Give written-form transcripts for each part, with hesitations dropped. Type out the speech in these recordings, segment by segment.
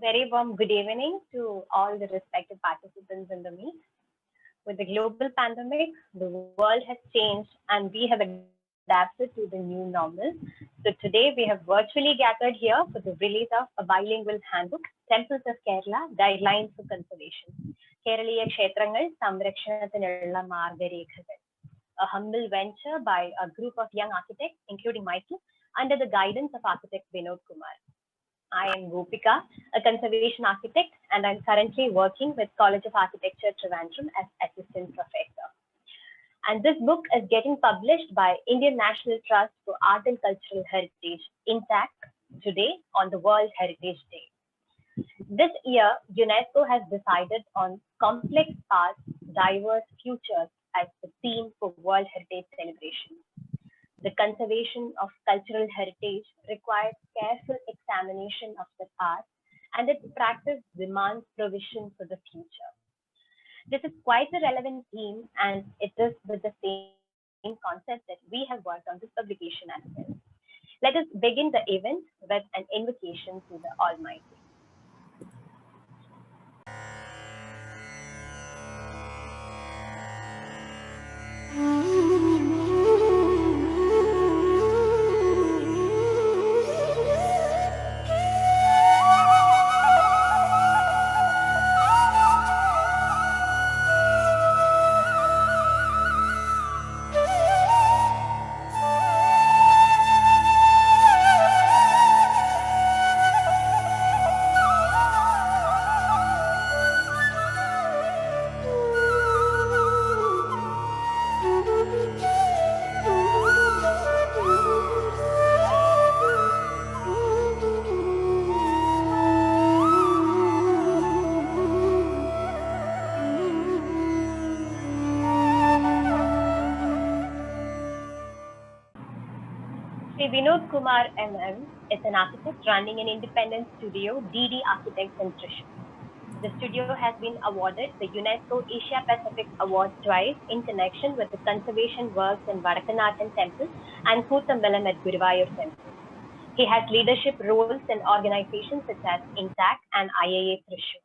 very warm good evening to all the respective participants in the meet. With the global pandemic, the world has changed and we have adapted to the new normal. So today we have virtually gathered here for the release of a bilingual handbook, Temples of Kerala, Guidelines for Conservation. Keraliya Kshetrangal Samrakshanathinalla Margarekhakal. A humble venture by a group of young architects, including myself, under the guidance of architect Vinod Kumar. I am Gopika, a conservation architect, and I'm currently working with College of Architecture Trivandrum as assistant professor. And this book is getting published by Indian National Trust for Art and Cultural Heritage, INTAC, today on the World Heritage Day. This year, UNESCO has decided on complex paths, diverse futures as the theme for World Heritage celebration. The conservation of cultural heritage requires careful examination of the past, and its practice demands provision for the future. This is quite a relevant theme, and it is with the same concept that we have worked on this publication as well. Let us begin the event with an invocation to the Almighty. Sri Vinod Kumar MM is an architect running an independent studio, DD Architects in Thrissur. The studio has been awarded the UNESCO Asia Pacific Award twice in connection with the conservation works in Vadakanatham Temple and Koothambalam at Guruvayur Temple. He has leadership roles in organizations such as INTAC and IAA Thrissur.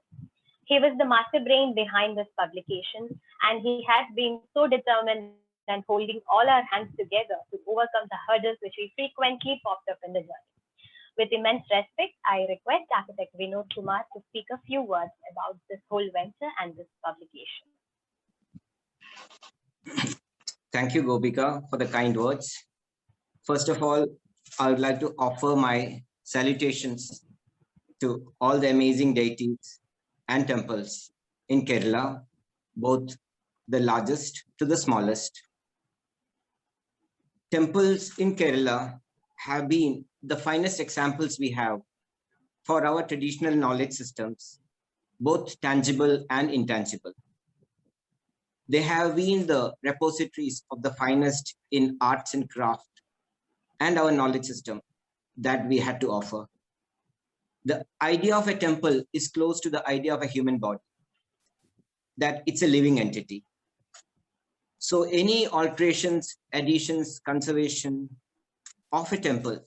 He was the master brain behind this publication, and he has been so determined and holding all our hands together to overcome the hurdles which we frequently popped up in the journey. With immense respect, I request architect Vinod Kumar to speak a few words about this whole venture and this publication. Thank you, Gopika, for the kind words. First of all, I would like to offer my salutations to all the amazing deities and temples in Kerala, both the largest to the smallest. Temples in Kerala have been the finest examples we have for our traditional knowledge systems, both tangible and intangible. They have been the repositories of the finest in arts and craft and our knowledge system that we had to offer. The idea of a temple is close to the idea of a human body, that it's a living entity. So any alterations, additions, conservation of a temple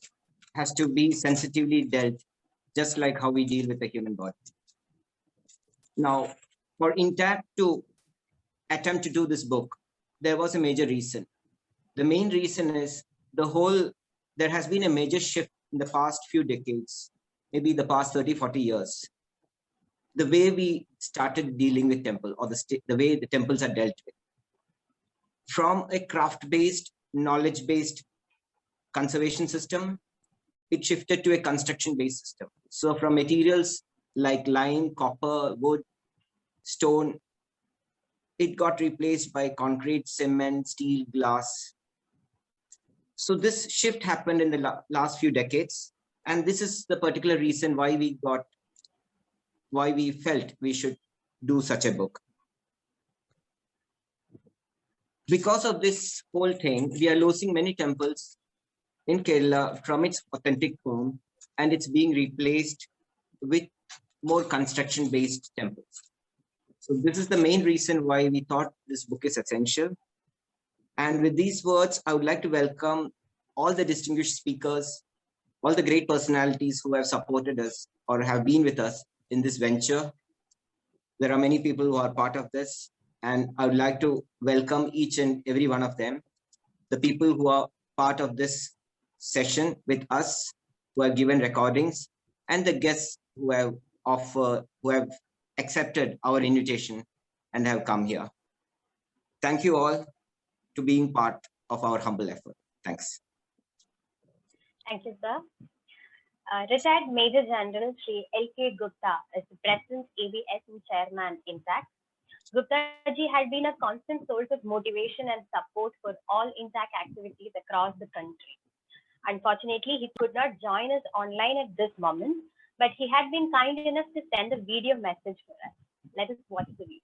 has to be sensitively dealt, just like how we deal with the human body. Now, for INTAC to attempt to do this book, there was a major reason. The main reason is there has been a major shift in the past few decades, maybe the past 30, 40 years. The way we started dealing with temple, or the way the temples are dealt with. From a craft-based, knowledge-based conservation system, it shifted to a construction-based system. So from materials like lime, copper, wood, stone, it got replaced by concrete, cement, steel, glass. So this shift happened in the last few decades. And this is the particular reason why we felt we should do such a book. Because of this whole thing, we are losing many temples in Kerala from its authentic form, and it's being replaced with more construction-based temples. So this is the main reason why we thought this book is essential. And with these words, I would like to welcome all the distinguished speakers, all the great personalities who have supported us or have been with us in this venture. There are many people who are part of this, and I would like to welcome each and every one of them. The people who are part of this session with us, who have given recordings, and the guests who have accepted our invitation and have come here. Thank you all to being part of our humble effort. Thanks. Thank you, sir. Retired Major General Sri L.K. Gupta is the present AVSM chairman, INTACT. Gupta ji had been a constant source of motivation and support for all INTACT activities across the country. Unfortunately, he could not join us online at this moment, but he had been kind enough to send a video message for us. Let us watch the video.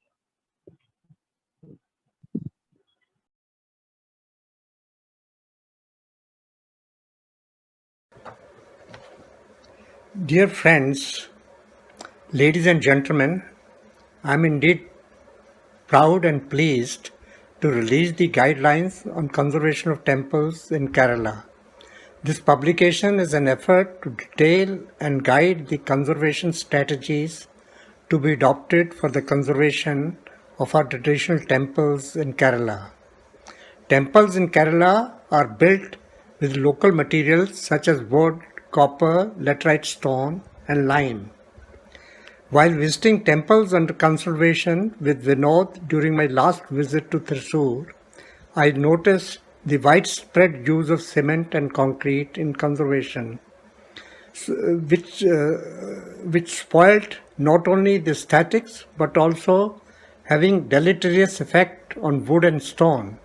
Dear friends, ladies and gentlemen, I am indeed proud and pleased to release the guidelines on conservation of temples in Kerala. This publication is an effort to detail and guide the conservation strategies to be adopted for the conservation of our traditional temples in Kerala. Temples in Kerala are built with local materials such as wood, copper, laterite stone, and lime. While visiting temples under conservation with Vinod during my last visit to Thrissur, I noticed the widespread use of cement and concrete in conservation, which spoiled not only the aesthetics but also having deleterious effect on wood and stone.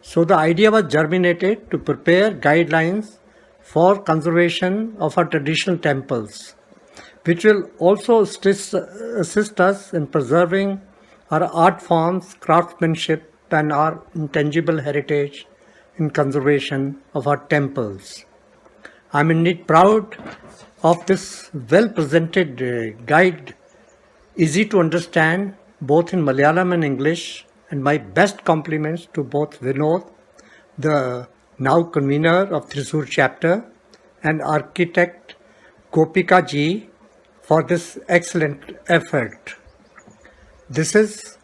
So the idea was germinated to prepare guidelines for conservation of our traditional temples, which will also assist us in preserving our art forms, craftsmanship, and our intangible heritage in conservation of our temples. I am indeed proud of this well-presented guide, easy to understand both in Malayalam and English, and my best compliments to both Vinod, the now convener of Thrissur chapter, and architect Gopika ji for this excellent effort. This is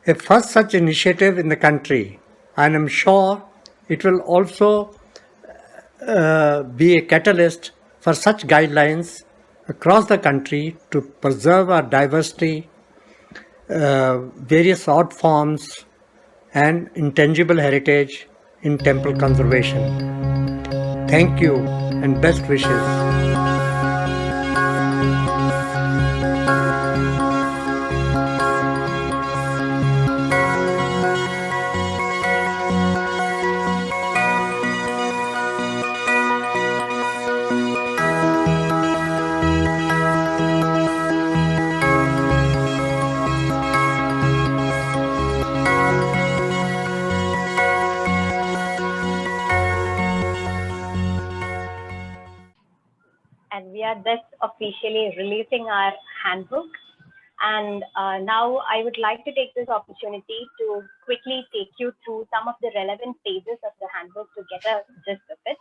a first such initiative in the country, and I'm sure it will also be a catalyst for such guidelines across the country to preserve our diversity, various art forms, and intangible heritage in temple conservation. Thank you and best wishes. And we are thus officially releasing our handbook. And now I would like to take this opportunity to quickly take you through some of the relevant pages of the handbook to get a gist of it.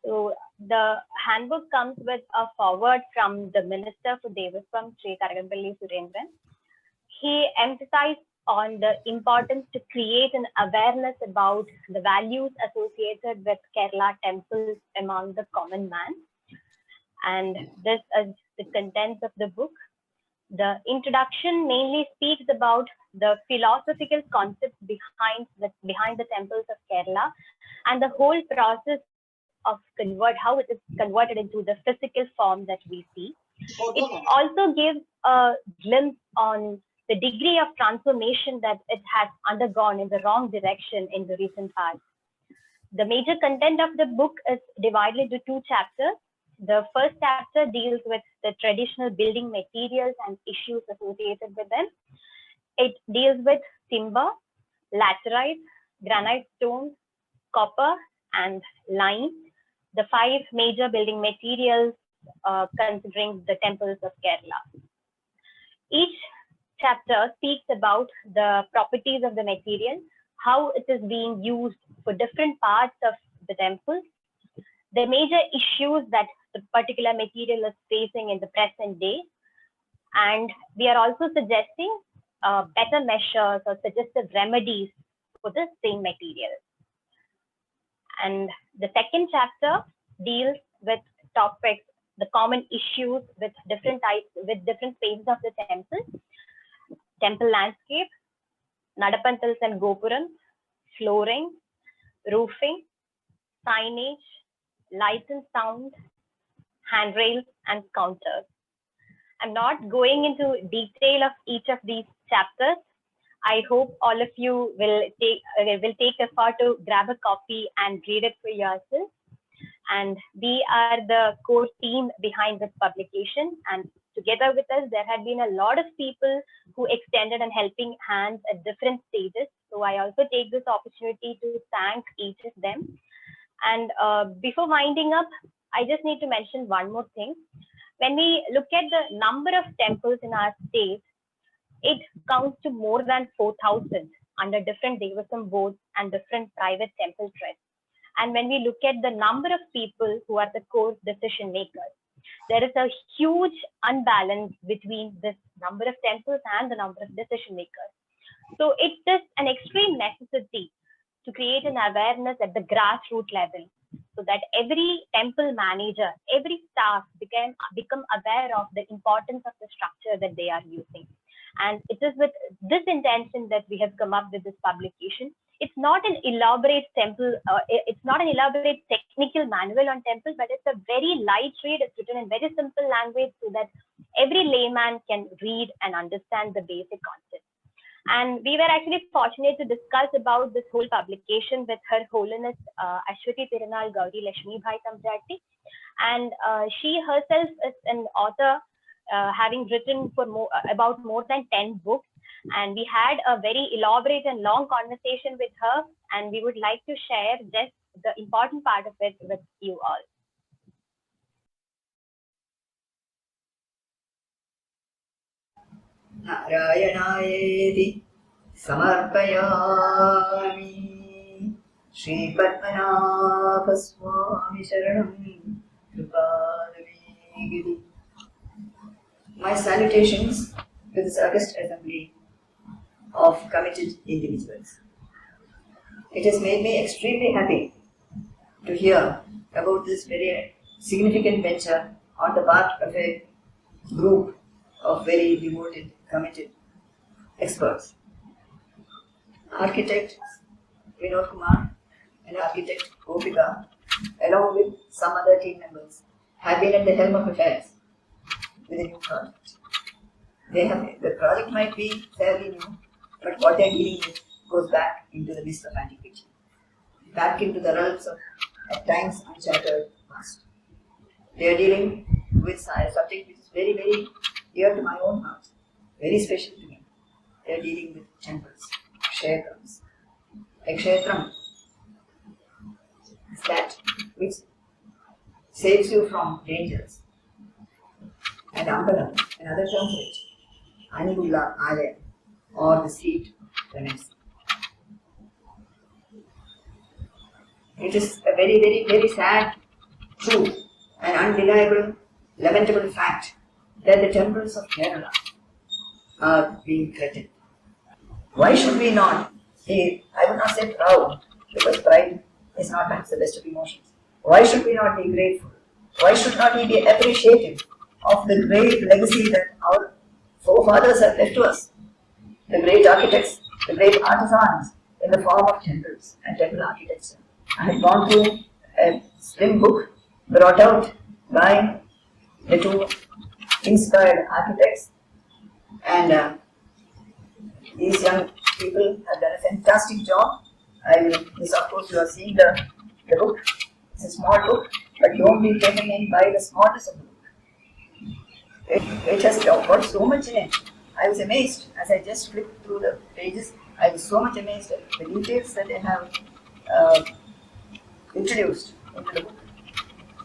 So the handbook comes with a foreword from the Minister for Devaswam, Sri Karagamballi Surendran. He emphasized on the importance to create an awareness about the values associated with Kerala temples among the common man. And this is the contents of the book. The introduction mainly speaks about the philosophical concepts behind the temples of Kerala and the whole process of how it is converted into the physical form that we see. It also gives a glimpse on the degree of transformation that it has undergone in the wrong direction in the recent past. The major content of the book is divided into two chapters. The first chapter deals with the traditional building materials and issues associated with them. It deals with timber, laterite, granite stone, copper, and lime, the five major building materials considering the temples of Kerala. Each chapter speaks about the properties of the material, how it is being used for different parts of the temple, the major issues that the particular material is facing in the present day. And we are also suggesting better measures or suggestive remedies for the same material. And the second chapter deals with topics, the common issues with different types, with different phases of the temple landscape, nadapantals and gopurams, flooring, roofing, signage, light and sound, handrails, and counters. I'm not going into detail of each of these chapters. I hope all of you will take effort to grab a copy and read it for yourself. And we are the core team behind this publication. And together with us, there had been a lot of people who extended and helping hands at different stages. So I also take this opportunity to thank each of them. And before winding up, I just need to mention one more thing. When we look at the number of temples in our state, it counts to more than 4,000 under different Devasam boards and different private temple trusts. And when we look at the number of people who are the core decision makers, there is a huge unbalance between this number of temples and the number of decision makers. So it is an extreme necessity to create an awareness at the grassroots level, so that every temple manager, every staff become aware of the importance of the structure that they are using. And it is with this intention that we have come up with this publication. It's not an elaborate it's not an elaborate technical manual on temple, but it's a very light read. It's written in very simple language so that every layman can read and understand the basic concepts. And we were actually fortunate to discuss about this whole publication with Her Holiness Ashwati Tirunal Gauri Lakshmi Bhai Tamjati. And she herself is an author, having written for about more than 10 books. And we had a very elaborate and long conversation with her. And we would like to share just the important part of it with you all. Narayanayethi samarpayami Shri Padmanabha Swami Sharanam Kripalavigiri. My salutations to this august assembly of committed individuals. It has made me extremely happy to hear about this very significant venture on the part of a group of very devoted, committed experts. Architect Vinod Kumar and architect Gopika, along with some other team members, have been at the helm of affairs with a new project. The project might be fairly new, but what they are dealing with goes back into the mist of antiquity, back into the realms of, at times, uncharted past. They are dealing with a subject which is very, very dear to my own heart, very special to me. They are dealing with temples, kshetrams. A kshetram is that which saves you from dangers. And ambalam, another term for it, Anigulla Alaya, or the seat remains. It is a very, very, very sad truth, an undeniable, lamentable fact that the temples of Kerala are being threatened. Why should we not be, I would not say proud, because pride is not perhaps the best of emotions. Why should we not be grateful? Why should not we be appreciative of the great legacy that our forefathers have left to us? The great architects, the great artisans in the form of temples and temple architecture. I had gone through a slim book brought out by the two inspired architects, and these young people have done a fantastic job. This, of course, you are seeing the book. It's a small book, but don't be taken in by the smallness of the book. It has got so much in it. I was amazed as I just flipped through the pages. I was so much amazed at the details that they have introduced into the book.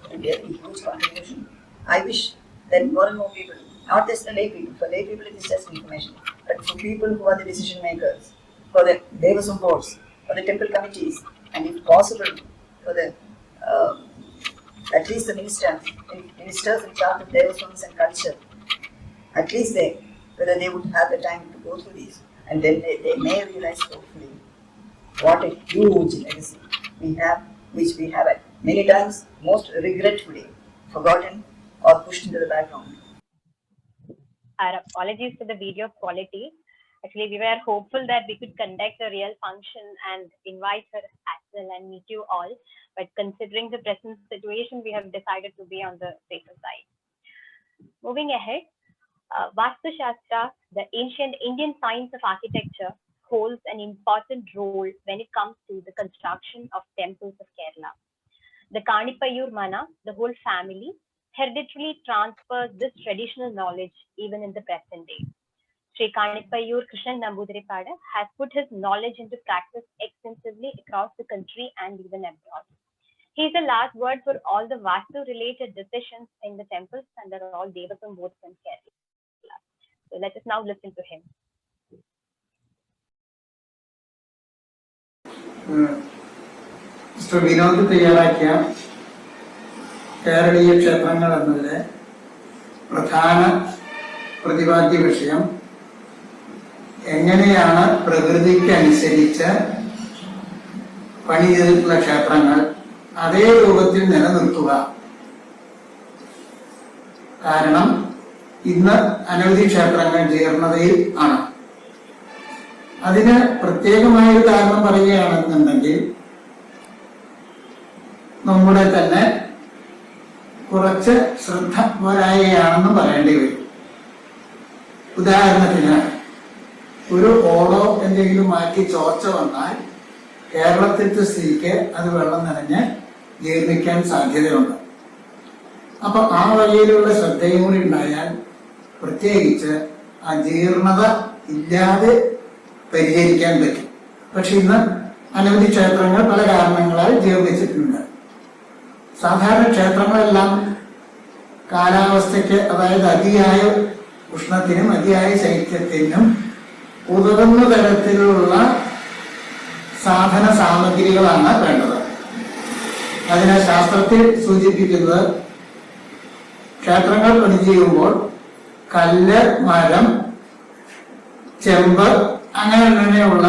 It will be a huge contribution. I wish that more and more people, not just the lay people, for lay people it is just information, but for people who are the decision makers, for the Devasam boards, for the temple committees, and if possible, for the at least the ministers in charge of Devaswams and culture, at least whether they would have the time to go through these, and then they may realize hopefully what a huge legacy we have, which we have at many times most regretfully forgotten or pushed into the background. Our apologies for the video quality. Actually, we were hopeful that we could conduct a real function and invite her as well and meet you all. But considering the present situation, we have decided to be on the safer side. Moving ahead, Vastu Shastra, the ancient Indian science of architecture, holds an important role when it comes to the construction of temples of Kerala. The Kanipayur Mana, the whole family, hereditarily transfers this traditional knowledge even in the present day. Sri Kanipayur Krishnan Nambudiripada has put his knowledge into practice extensively across the country and even abroad. He is the last word for all the Vastu-related decisions in the temples under all Devasam boards in Kerala. So let us now listen to him. Mister Vinod തയ്യാറാക്കിയ കേരളീയ ക്ഷേത്രങ്ങൾ എന്നതിലെ പ്രധാന പ്രതിപാദ്യ വിഷയം എങ്ങനെയാണ് പ്രകൃതിക്കനുസരിച്ച് പണി ചെയ്തിട്ടുള്ള ക്ഷേത്രങ്ങൾ അതേ രൂപത്തിൽ നിലനിർത്തുക. കാരണം ഇന്ന് അനവധി ക്ഷേത്രങ്ങൾ ജീർണതയിൽ ആണ്. അതിന് പ്രത്യേകമായൊരു കാരണം പറയുകയാണെന്നുണ്ടെങ്കിൽ നമ്മുടെ തന്നെ കുറച്ച് ശ്രദ്ധ പോരായെയാണെന്ന് പറയേണ്ടി വരും. ഉദാഹരണത്തിന് ഒരു ഓടോ എന്തെങ്കിലും മാറ്റി ചോർച്ച വന്നാൽ കേരളത്തിലത്തെ സ്ഥിതിക്ക് അത് വെള്ളം നനഞ്ഞ് ജീർണിക്കാൻ സാധ്യതയുണ്ട്. അപ്പൊ ആ വഴിയിലുള്ള ശ്രദ്ധയും കൂടി ഉണ്ടായാൽ പ്രത്യേകിച്ച് ആ ജീർണത ഇല്ലാതെ പരിഹരിക്കാൻ പറ്റും. പക്ഷെ ഇന്ന് അനവധി ക്ഷേത്രങ്ങൾ പല കാരണങ്ങളാൽ ജീർണിച്ചിട്ടുണ്ട്. സാധാരണ ക്ഷേത്രങ്ങളെല്ലാം കാലാവസ്ഥയ്ക്ക്, അതായത് അതിയായ ഉഷ്ണത്തിനും അതിയായ ശൈത്യത്തിനും ഉതകുന്ന തരത്തിലുള്ള സാധന സാമഗ്രികളാണ് വേണ്ടത്. അതിനെ ശാസ്ത്രത്തിൽ സൂചിപ്പിക്കുന്നത് ക്ഷേത്രങ്ങൾ പണി ചെയ്യുമ്പോൾ കല്ല്, മരം, ചെമ്പ് അങ്ങനെ തന്നെയുള്ള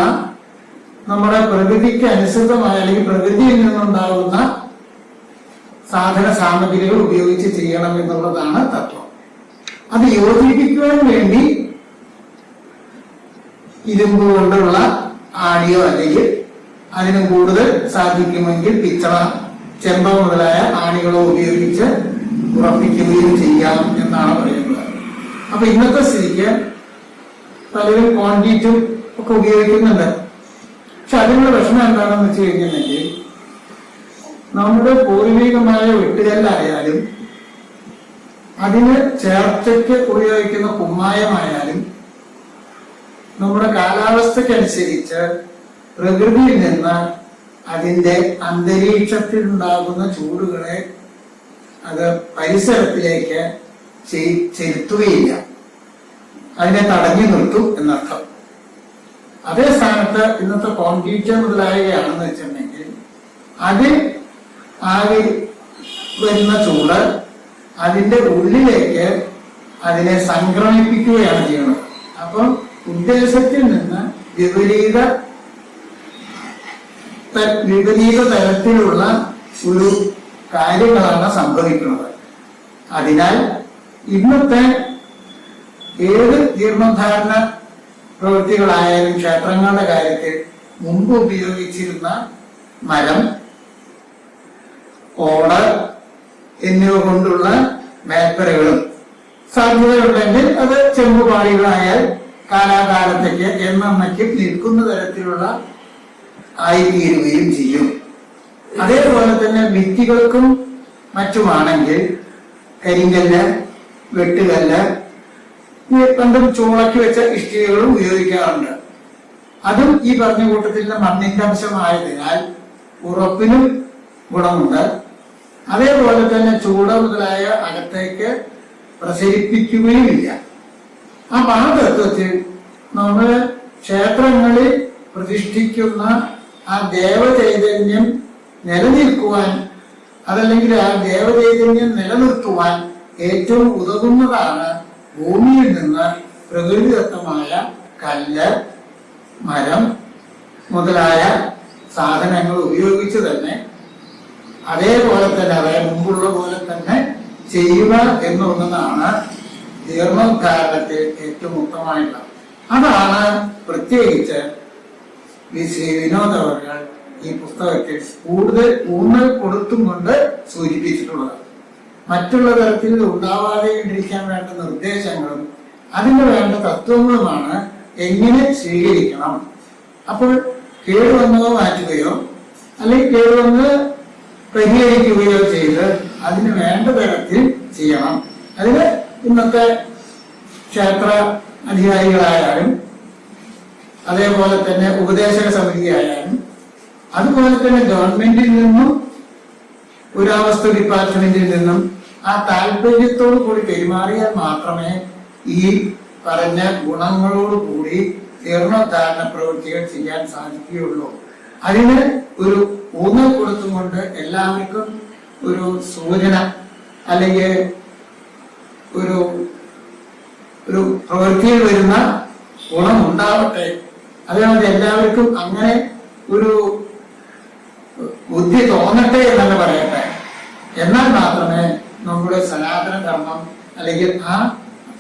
നമ്മുടെ പ്രകൃതിക്ക് അനുസൃതമായ അല്ലെങ്കിൽ പ്രകൃതിയിൽ നിന്നുണ്ടാകുന്ന സാധന സാമഗ്രികൾ ഉപയോഗിച്ച് ചെയ്യണം എന്നുള്ളതാണ് തത്വം. അത് യോജിപ്പിക്കുവാൻ വേണ്ടി ഇരുമ്പ് കൊണ്ടുള്ള ആണിയോ അല്ലെങ്കിൽ അതിനും കൂടുതൽ സാധിക്കുമെങ്കിൽ പിച്ചള, ചെമ്പ മുതലായ ആണികളോ ഉപയോഗിച്ച് ഉറപ്പിക്കുകയും ചെയ്യാം എന്നാണ് പറയുന്നത്. അപ്പൊ ഇന്നത്തെ സ്ഥിതിക്ക് പലരും കോൺക്രീറ്റും ഒക്കെ ഉപയോഗിക്കുന്നുണ്ട്. പക്ഷെ അതിനുള്ള പ്രശ്നം എന്താണെന്ന് വെച്ച് കഴിഞ്ഞിട്ടുണ്ടെങ്കിൽ നമ്മുടെ പൂർവികമായ വെട്ടുകല്ലായാലും അതിന് ചേർച്ചയ്ക്ക് ഉപയോഗിക്കുന്ന കുമ്മായമായാലും നമ്മുടെ കാലാവസ്ഥക്കനുസരിച്ച് പ്രകൃതിയിൽ നിന്ന് അതിന്റെ അന്തരീക്ഷത്തിൽ ഉണ്ടാകുന്ന ചൂടുകളെ അത് പരിസരത്തിലേക്ക് ചെലുത്തുകയില്ല, അതിനെ തടഞ്ഞു നിർത്തും എന്നർത്ഥം. അതേ സ്ഥാനത്ത് ഇന്നത്തെ കോൺക്രീറ്റ് മുതലായവയാണെന്ന് വെച്ചിട്ടുണ്ടെങ്കിൽ അതിൽ ആകെ വരുന്ന ചൂട് അതിന്റെ ഉള്ളിലേക്ക് അതിനെ സംക്രമിപ്പിക്കുകയാണ് ചെയ്യുന്നത്. അപ്പം ഉദ്ദേശത്തിൽ നിന്ന് വിപരീത തരത്തിലുള്ള ഒരു കാര്യങ്ങളാണ് സംഭവിക്കുന്നത്. അതിനാൽ ഇന്നത്തെ ഏത് ജീർണോദ്ധാരണ പ്രവൃത്തികളായാലും ക്ഷേത്രങ്ങളുടെ കാര്യത്തിൽ മുമ്പ് ഉപയോഗിച്ചിരുന്ന മരം, ഓട് എന്നിവ കൊണ്ടുള്ള മേൽപ്പരകളും സാധ്യതയുണ്ടെങ്കിൽ അത് ചെമ്പുപാളികളായാൽ കാലാകാലത്തേക്ക് എന്നേക്കും നിൽക്കുന്ന തരത്തിലുള്ള ആയിത്തീരുകയും ചെയ്യും. അതേപോലെ തന്നെ ഭിത്തികൾക്കും മറ്റുമാണെങ്കിൽ കരിങ്കല്ല്, വെട്ടുകല്ല്, പണ്ടും ചൂളക്കി വെച്ച ഇഷ്ടികകളും ഉപയോഗിക്കാറുണ്ട്. അതും ഈ പറഞ്ഞ കൂട്ടത്തിൽ മണ്ണിന്റെ അംശമായതിനാൽ ഉറപ്പിനും ഗുണമുണ്ട്. അതേപോലെ തന്നെ ചൂട മുതലായ അകത്തേക്ക് പ്രസരിപ്പിക്കുകയുമില്ല. അപ്പൊ ആ തത്വത്തിൽ നമ്മൾ ക്ഷേത്രങ്ങളിൽ പ്രതിഷ്ഠിക്കുന്ന ആ ദേവചൈതന്യം നിലനിൽക്കുവാൻ അതല്ലെങ്കിൽ ആ ദേവചൈതന്യം നിലനിർത്തുവാൻ ഏറ്റവും ഉതകുന്നതാണ് ഭൂമിയിൽ നിന്ന് പ്രകൃതിദത്തമായ കല്ല്, മരം മുതലായ സാധനങ്ങൾ ഉപയോഗിച്ച് തന്നെ അതേപോലെ തന്നെ അതായത് മുമ്പുള്ള പോലെ തന്നെ ചെയ്യുക എന്നുള്ളതാണ് ജീർണോദ്ധാരണത്തിൽ ഏറ്റവും ഉത്തമമായിട്ടുള്ളത്. അതാണ് പ്രത്യേകിച്ച് ശ്രീ വിനോദ് അവർ ഈ പുസ്തകത്തിൽ കൂടുതൽ ഊന്നൽ കൊടുത്തും കൊണ്ട് സൂചിപ്പിച്ചിട്ടുള്ളത്. മറ്റുള്ള തരത്തിൽ ഉണ്ടാവാതെ ഇരിക്കാൻ വേണ്ട നിർദ്ദേശങ്ങളും അതിന് വേണ്ട തത്വങ്ങളുമാണ് എങ്ങനെ സ്വീകരിക്കണം. അപ്പോൾ കേടുവന്നതോ മാറ്റുകയോ അല്ലെങ്കിൽ കേടുവന്ന് പരിഹരിക്കുകയോ ചെയ്ത് അതിന് വേണ്ട തരത്തിൽ ചെയ്യണം. അതിന് ഇന്നത്തെ ക്ഷേത്ര അധികാരികളായാലും അതേപോലെ തന്നെ ഉപദേശക സമിതിയായാലും അതുപോലെ തന്നെ ഗവൺമെന്റിൽ നിന്നും പുരാവസ്തു ഡിപ്പാർട്ട്മെന്റിൽ നിന്നും ആ താല്പര്യത്തോടു കൂടി പെരുമാറിയാൽ മാത്രമേ ഈ പറഞ്ഞ ഗുണങ്ങളോടുകൂടി ജീർണോദ്ധാരണ പ്രവൃത്തികൾ ചെയ്യാൻ സാധിക്കുകയുള്ളൂ. അതിന് ഒരു ഊന്നൽ കൊടുത്തുകൊണ്ട് എല്ലാവർക്കും ഒരു സൂചന അല്ലെങ്കിൽ ഒരു ഒരു പ്രവൃത്തിയിൽ വരുന്ന ഗുണം ഉണ്ടാവട്ടെ, അതുകൊണ്ട് എല്ലാവർക്കും അങ്ങനെ ഒരു ബുദ്ധി തോന്നട്ടെ എന്നല്ല പറയട്ടെ. എന്നാൽ മാത്രമേ നമ്മുടെ സനാതന ധർമ്മം അല്ലെങ്കിൽ ആ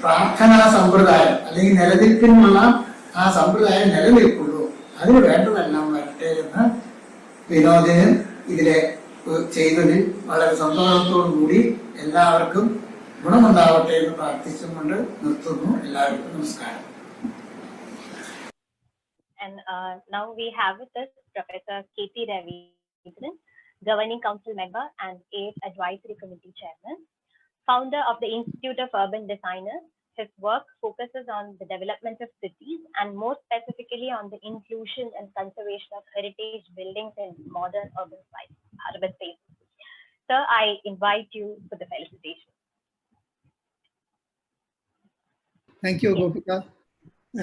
പ്രാർത്ഥനാ സമ്പ്രദായം അല്ലെങ്കിൽ നിലനിൽപ്പിനുള്ള ആ സമ്പ്രദായം നിലനിൽക്കുള്ളൂ. അതിന് വേണ്ടതെല്ലാം വരട്ടെ എന്ന് വിനോദിന് ഇതിലെ ചെയ്തതിൽ വളരെ സന്തോഷത്തോടു കൂടി എല്ലാവർക്കും ഗുണമുണ്ടാവട്ടെ എന്ന് പ്രാർത്ഥിച്ചുകൊണ്ട് നിർത്തുന്നു. എല്ലാവർക്കും നമസ്കാരം. And now we have with us Professor K.T. Ravindran, Governing Council Member and 8th Advisory Committee Chairman, founder of the Institute of Urban Designers. His work focuses on the development of cities and more specifically on the inclusion and conservation of heritage buildings in modern urban spaces. Sir, I invite you for the felicitation. Thank you, Gopika.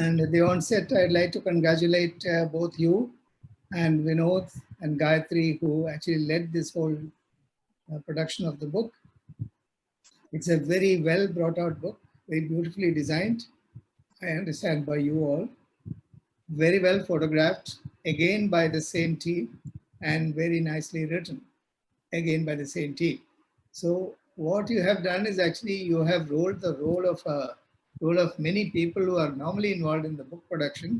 And at the onset, I'd like to congratulate both you and Vinod and Gayatri, who actually led this whole production of the book. It's a very well brought out book, very beautifully designed, I understand, by you all. Very well photographed, again by the same team, and very nicely written, again by the same team. So what you have done is actually you have rolled the role of many people who are normally involved in the book production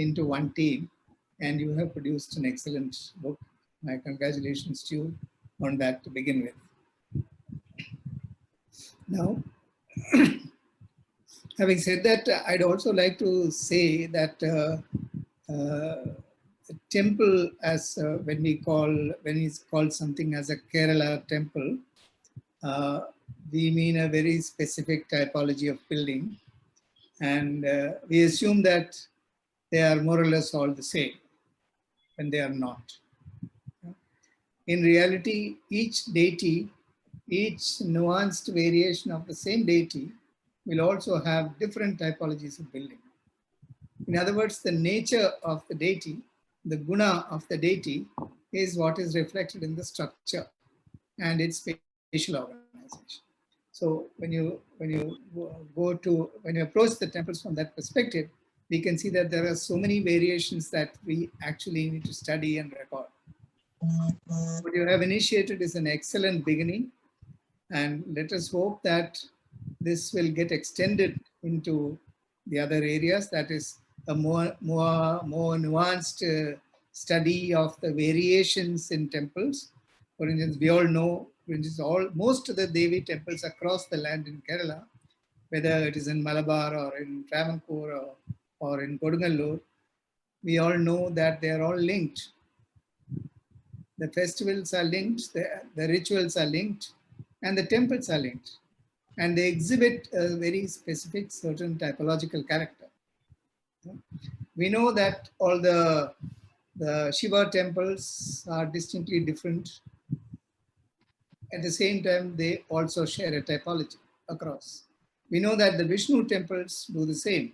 into one team, and you have produced an excellent book. My congratulations to you on that to begin with. Now, having said that, I'd also like to say that the temple, as when it's called something as a Kerala temple, we mean a very specific typology of building, and we assume that they are more or less all the same, when they are not. In reality, each deity, each nuanced variation of the same deity will also have different typologies of building. In other words, the nature of the deity, the guna of the deity, is what is reflected in the structure and its spatial organization. So when you approach the temples from that perspective, we can see that there are so many variations that we actually need to study and record. What you have initiated is an excellent beginning, and let us hope that this will get extended into the other areas. That is a more nuanced study of the variations in temples. For instance, we all know, most of the Devi temples across the land in Kerala, whether it is in Malabar or in Travancore or in Kodungallur, we all know that they are all linked. The festivals are linked, the rituals are linked, and the temples are linked. And they exhibit a very specific certain typological character. We know that all the Shiva temples are distinctly different. At the same time, they also share a typology across. We know that the Vishnu temples do the same.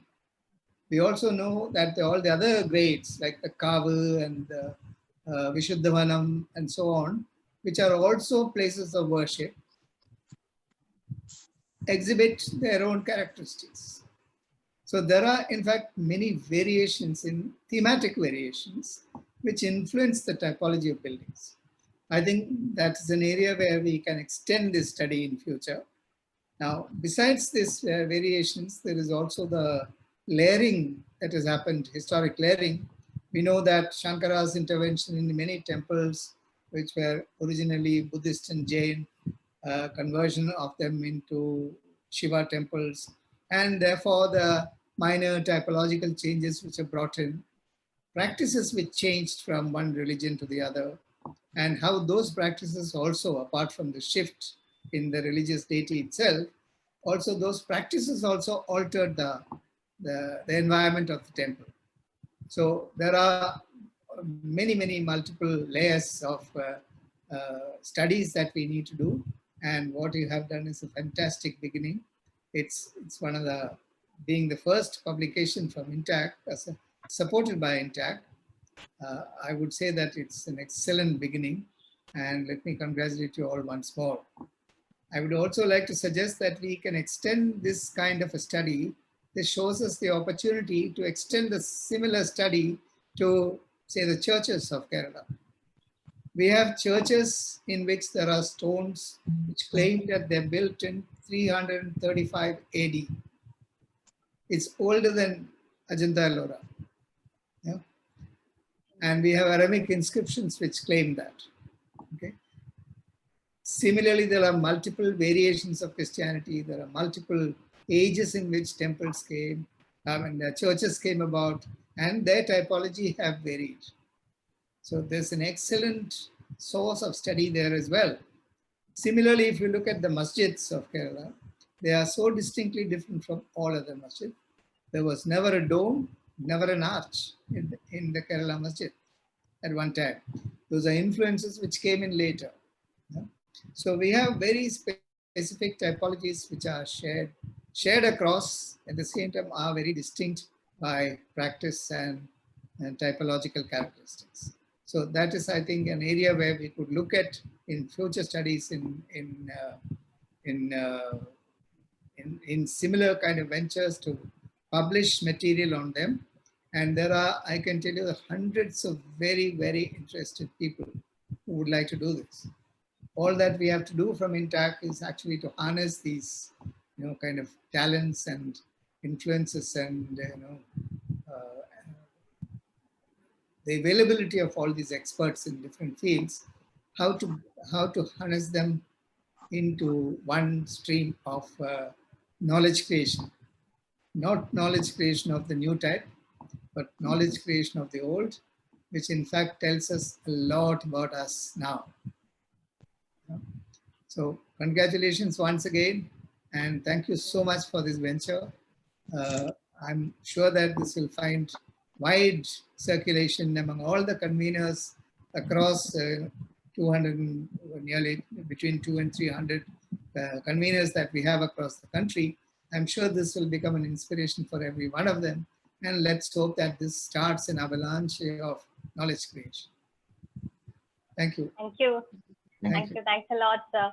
We also know that all the other grades like the Kavu and the Vishuddhavanam and so on which are also places of worship, exhibit their own characteristics. So there are, in fact, many variations in thematic variations which influence the typology of buildings. I think that's an area where we can extend this study in future. Now, besides these variations, there is also the layering that has happened, historic layering. We know that Shankara's intervention in many temples, which were originally Buddhist and Jain, conversion of them into Shiva temples, and therefore the minor typological changes which are brought in, practices which changed from one religion to the other, and how those practices also, apart from the shift in the religious deity itself, also those practices also altered the environment of the temple. So there are many multiple layers of studies that we need to do, and what you have done is a fantastic beginning. It's one of the, being the first publication from INTAC, supported by INTAC. I would say that it's an excellent beginning, and let me congratulate you all once more. I would also like to suggest that we can extend this kind of a study. This shows us the opportunity to extend a similar study to, say, the churches of Kerala. We have churches in which there are stones which claim that they're built in 335 AD. It's older than Ajanta Ellora. Yeah? And we have Aramaic inscriptions which claim that. Okay. Similarly, there are multiple variations of Christianity. There are multiple ages in which temples came, churches came about, and their typology have varied. So there's an excellent source of study there as well. Similarly, if you look at the masjids of Kerala, they are so distinctly different from all other masjids. There was never a dome, never an arch in the Kerala masjid at one time. Those are influences which came in later. Yeah? So we have very specific typologies which are shared across, at the same time are very distinct by practice and typological characteristics. So that is, I think, an area where we could look at in future studies in similar kind of ventures to publish material on them. And there are, I can tell you, hundreds of very interested people who would like to do this. All that we have to do from INTAC is actually to harness these, kind of talents and influences and, the availability of all these experts in different fields, how to harness them into one stream of knowledge creation. Not knowledge creation of the new type, but knowledge creation of the old, which in fact tells us a lot about us now. So congratulations once again, and thank you so much for this venture. I'm sure that this will find wide circulation among all the conveners across 200, nearly between 200 and 300 conveners that we have across the country. I'm sure this will become an inspiration for every one of them. And let's hope that this starts an avalanche of knowledge creation. Thank you. Thank you. Thank you. Thanks a lot, sir.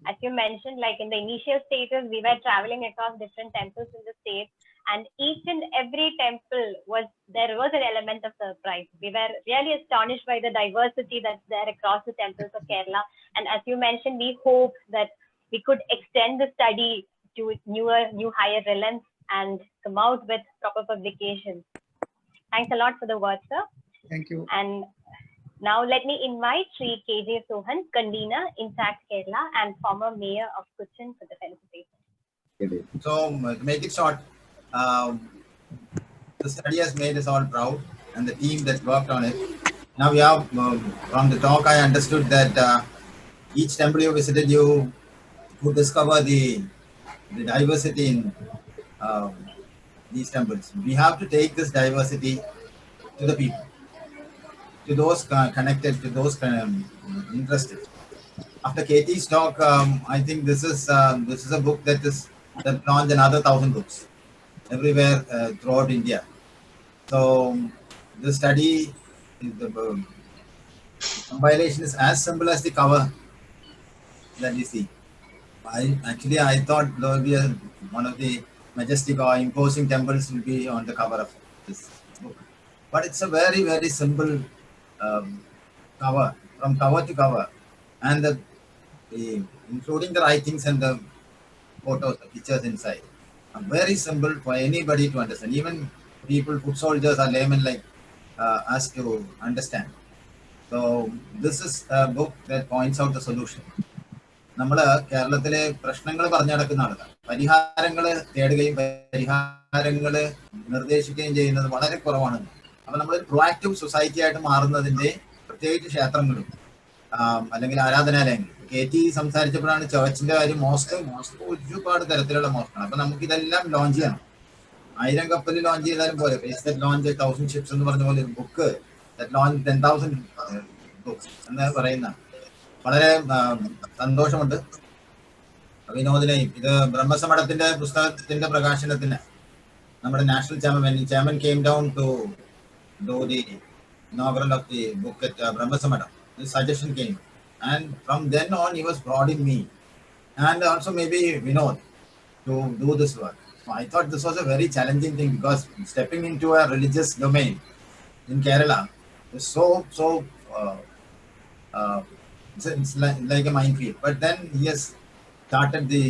As you mentioned, like in the initial stages, we were traveling across different temples in the state, and each and every temple there was an element of surprise. We were really astonished by the diversity that's there across the temples of Kerala. And as you mentioned, we hope that we could extend the study to new higher realms and come out with proper publications. Thanks a lot for the words, sir. Thank you. And now let me invite Sri KJ Sohan, convener INTAC Kerala and former mayor of Cochin for the felicitation. So to make it short, the study has made us all proud, and the team that worked on it. Now we have, from the talk I understood that each temple you visited, you could discover the diversity in these temples. We have to take this diversity to the people, to those connected, to those interested. After KT's talk, I think this is a book that launched another 1,000 books everywhere throughout India. So the study, the compilation is as simple as the cover that we see. I thought there will be one of the majestic or imposing temples will be on the cover of this book, but it's a very, very simple cover, from cover to cover, and including the writings and the photos, the pictures inside, are very simple for anybody to understand. Even people, foot soldiers or laymen like us to understand. So this is a book that points out the solution. നമ്മൾ കേരളത്തിലെ പ്രശ്നങ്ങൾ പറഞ്ഞു നടക്കുന്ന ആളുകൾ പരിഹാരങ്ങൾ തേടുകയും പരിഹാരങ്ങൾ നിർദ്ദേശിക്കുകയും ചെയ്യുന്നത് വളരെ കുറവാണ്. അപ്പൊ നമ്മൾ പ്രൊആക്റ്റീവ് സൊസൈറ്റി ആയിട്ട് മാറുന്നതിന്റെ പ്രത്യേകിച്ച് ക്ഷേത്രങ്ങളും അല്ലെങ്കിൽ ആരാധനാലയങ്ങൾ. KT സംസാരിച്ചപ്പോഴാണ് ചേർച്ചിന്റെ കാര്യം. മോസ്ക് ഒരുപാട് തരത്തിലുള്ള മോസ്കാണ്. അപ്പൊ നമുക്ക് ഇതെല്ലാം ലോഞ്ച് ചെയ്യണം. 1000 കപ്പൽ ലോഞ്ച് ചെയ്താലും പോലെ ലോഞ്ച് 1000 ഷിപ്സ് എന്ന് പറഞ്ഞ പോലെ ഒരു ബുക്ക് ലോഞ്ച് 10,000 ബുക്സ് എന്ന് പറയുന്ന വളരെ സന്തോഷമുണ്ട്. വിനോദിനെയും ഇത് ബ്രഹ്മസമഠത്തിന്റെ പുസ്തകത്തിന്റെ പ്രകാശനത്തിന് നമ്മുടെ national chairman came down to do the inaugural of the book at Brahmasamada. The suggestion came, and from then on he was prodding me and also maybe Vinod to do this work. So I thought this was a very challenging thing, because stepping into a religious domain in Kerala is so it's like a minefield. But then he has started the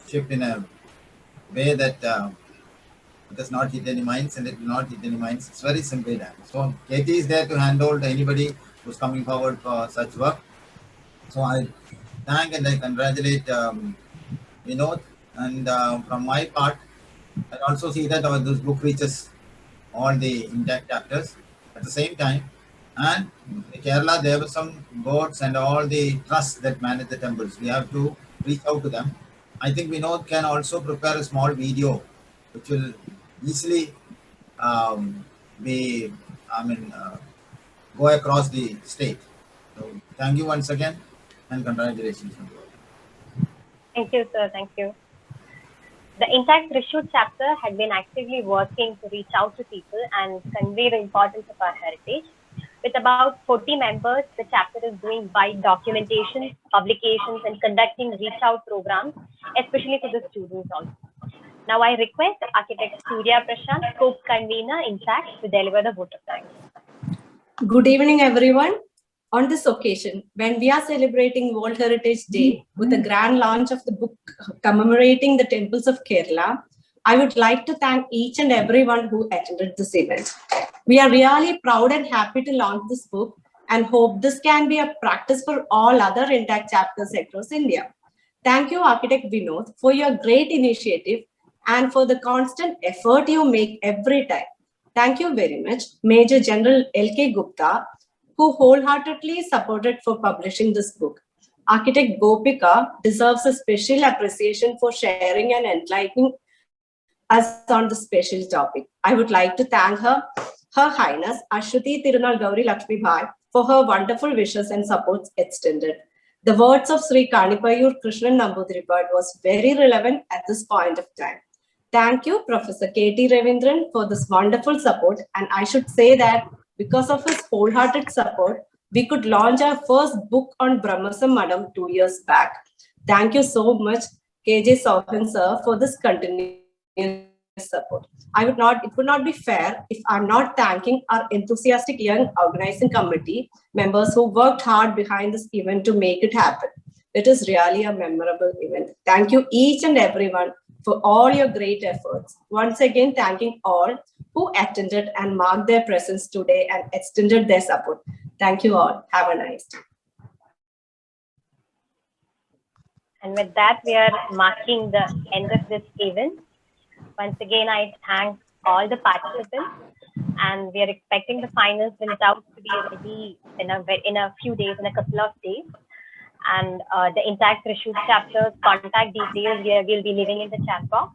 ship in a way that it does not hit any mines, and it will not hit any mines. It's very simply done. So KT is there to handhold anybody who's coming forward for such work. So I thank and I congratulate Vinod, and from my part, I also see that this book reaches all the intact chapters at the same time. And in Kerala, there were some boards and all the trusts that manage the temples. We have to reach out to them. I think Vinod can also prepare a small video which will easily go across the state. So thank you once again, and congratulations. Thank you, sir. Thank you. The Intact Trishur chapter had been actively working to reach out to people and convey the importance of our heritage. With about 40 members, the chapter is doing wide documentation, publications, and conducting reach-out programs, especially for the students also. Now I request Architect Surya Prashant, co-convener Intact, to deliver the vote of thanks. Good evening, everyone. On this occasion, when we are celebrating World Heritage Day with the grand launch of the book commemorating the temples of Kerala, I would like to thank each and everyone who attended this event. We are really proud and happy to launch this book and hope this can be a practice for all other Intact chapters across India. Thank you, Architect Vinod, for your great initiative and for the constant effort you make every time. Thank you very much, Major General LK Gupta, who wholeheartedly supported for publishing this book. Architect Gopika deserves a special appreciation for sharing and enlightening us on this special topic. I would like to thank Her Highness Ashwati Tirunal Gauri Lakshmi Bhai for her wonderful wishes and supports extended. The words of Sri Kanipayur Krishnan Namboodiripad was very relevant at this point of time. Thank you, Professor KT Ravindran, for this wonderful support. And I should say that because of his wholehearted support, we could launch our first book on Brahmasammadam 2 years back. Thank you so much, KJ Sohan sir, for this continuous support. It would not be fair if I'm not thanking our enthusiastic young organizing committee members who worked hard behind this event to make it happen. It is really a memorable event. Thank you each and everyone for all your great efforts. Once again, thanking all who attended and marked their presence today and extended their support. Thank you all. Have a nice day. And with that, we are marking the end of this event. Once again, I thank all the participants, and we are expecting the finals result to be ready in a few days, in a couple of days. And the Intact Trishur chapter's contact details we'll be leaving in the chat box,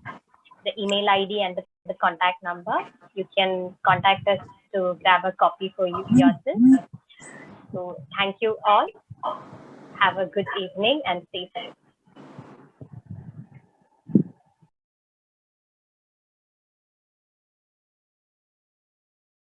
the email ID and the contact number. You can contact us to grab a copy for you yourself. So thank you all. Have a good evening and stay safe.